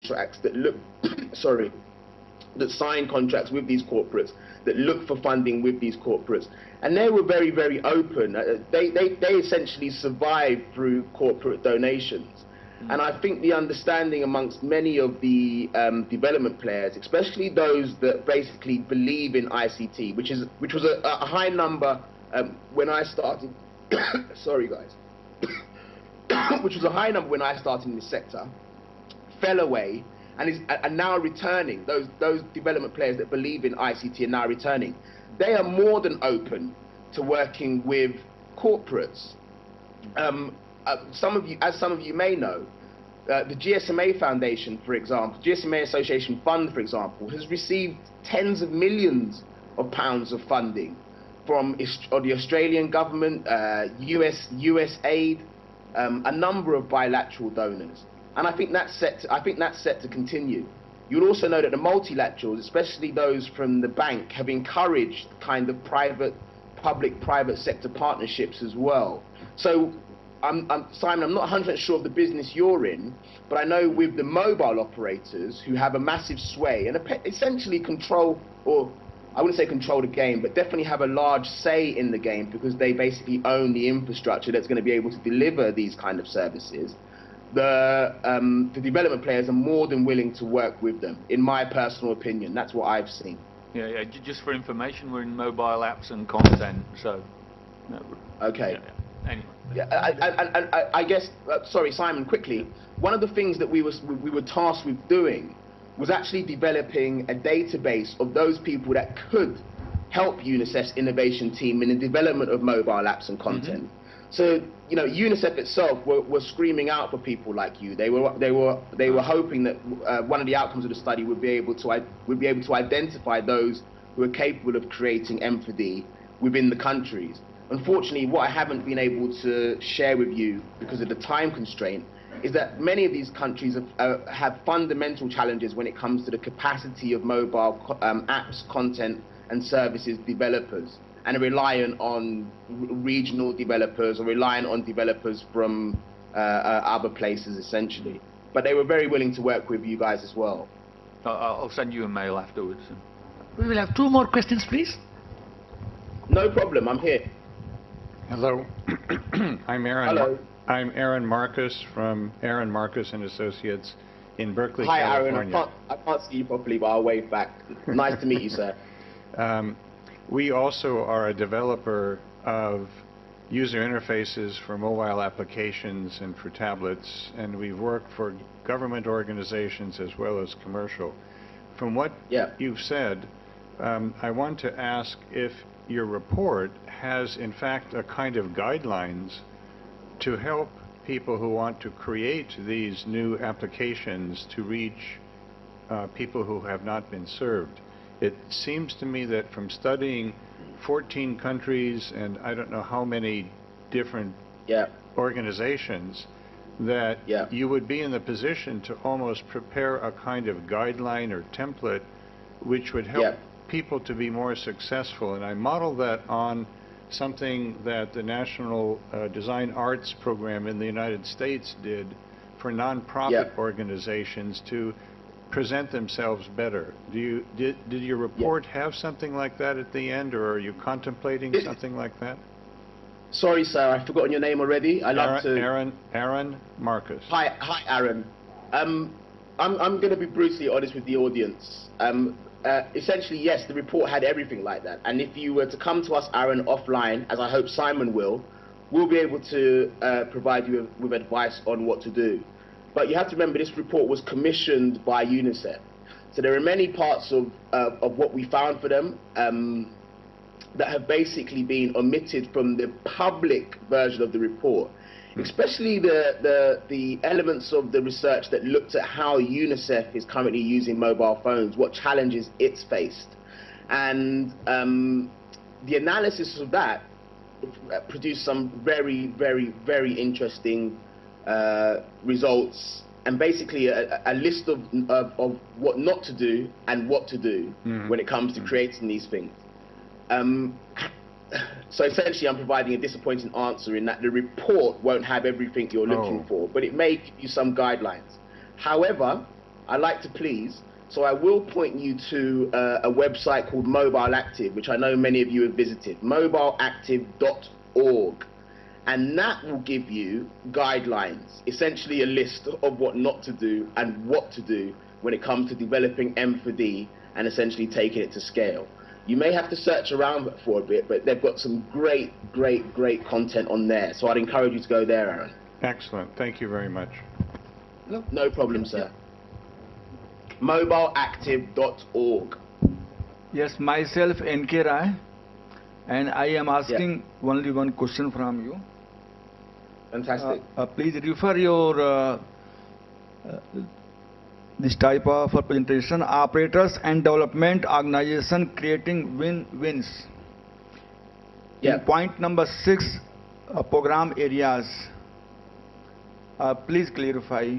contracts that look, sorry, that sign contracts with these corporates, that look for funding with these corporates. And they were very, very open. They essentially survived through corporate donations. And I think the understanding amongst many of the development players, especially those that basically believe in ICT, which was a high number when I started, sorry guys, which was a high number when I started in this sector, fell away and are now returning. Those development players that believe in ICT are now returning. They are more than open to working with corporates. Some of you may know, the GSMA Foundation, for example, GSMA Association Fund, for example, has received tens of millions of pounds of funding from the Australian government, US aid, a number of bilateral donors, and I think that's set to continue. You'll also know that the multilaterals, especially those from the bank, have encouraged kind of public-private sector partnerships as well. So, Simon, I'm not 100% sure of the business you're in, but I know with the mobile operators who have a massive sway and essentially control, or I wouldn't say control the game, but definitely have a large say in the game because they basically own the infrastructure that's going to be able to deliver these kind of services. The development players are more than willing to work with them, in my personal opinion. That's what I've seen. Yeah. Just for information, we're in mobile apps and content, so. No, okay. Yeah. Anyway. Yeah, I guess. Sorry, Simon. Quickly, one of the things that we were tasked with doing was actually developing a database of those people that could help UNICEF's innovation team in the development of mobile apps and content. So, you know, UNICEF itself were screaming out for people like you. They were hoping that one of the outcomes of the study would be able to identify those who are capable of creating M4D within the countries. Unfortunately, what I haven't been able to share with you because of the time constraint is that many of these countries have fundamental challenges when it comes to the capacity of mobile apps, content and services developers, and are reliant on regional developers or reliant on developers from other places, essentially. But they were very willing to work with you guys as well. I'll send you a mail afterwards. We will have 2 more questions, please. No problem, I'm here. Hello, I'm Aaron. Hello. I'm Aaron Marcus from Aaron Marcus and Associates in Berkeley, Hi, California. Aaron. I can't see you properly, but I'll wave back. Nice to meet you, sir. We also are a developer of user interfaces for mobile applications and for tablets, and we've worked for government organizations as well as commercial. From what you've said, I want to ask if your report has in fact a kind of guidelines to help people who want to create these new applications to reach people who have not been served. It seems to me that from studying 14 countries and I don't know how many different organizations, that you would be in the position to almost prepare a kind of guideline or template which would help people to be more successful. And I model that on something that the National Design Arts Program in the United States did for nonprofit organizations to present themselves better. Did your report have something like that at the end, or are you contemplating something like that? Sorry, sir, I've forgotten your name already. Aaron Marcus. Hi, Aaron. I'm going to be brutally honest with the audience. Essentially, yes, the report had everything like that. And if you were to come to us, Aaron, offline, as I hope Simon will, we'll be able to provide you with advice on what to do. But you have to remember, this report was commissioned by UNICEF. So there are many parts of what we found for them that have basically been omitted from the public version of the report, especially the elements of the research that looked at how UNICEF is currently using mobile phones, what challenges it's faced. And the analysis of that produced some very, very, very interesting results, and basically a list of what not to do and what to do when it comes to creating these things. So essentially I'm providing a disappointing answer in that the report won't have everything you're looking for, but it may give you some guidelines. However, I'd like to please, so I will point you to a website called Mobile Active, which I know many of you have visited, mobileactive.org. And that will give you guidelines, essentially a list of what not to do and what to do when it comes to developing M4D and essentially taking it to scale. You may have to search around for a bit, but they've got some great content on there. So I'd encourage you to go there, Aaron. Excellent. Thank you very much. No problem, sir. Mobileactive.org. Yes, myself, NK Rai, and I am asking only one question from you. Fantastic. Please refer your this type of presentation, operators and development organization creating win-wins. In point number 6, program areas. Please clarify.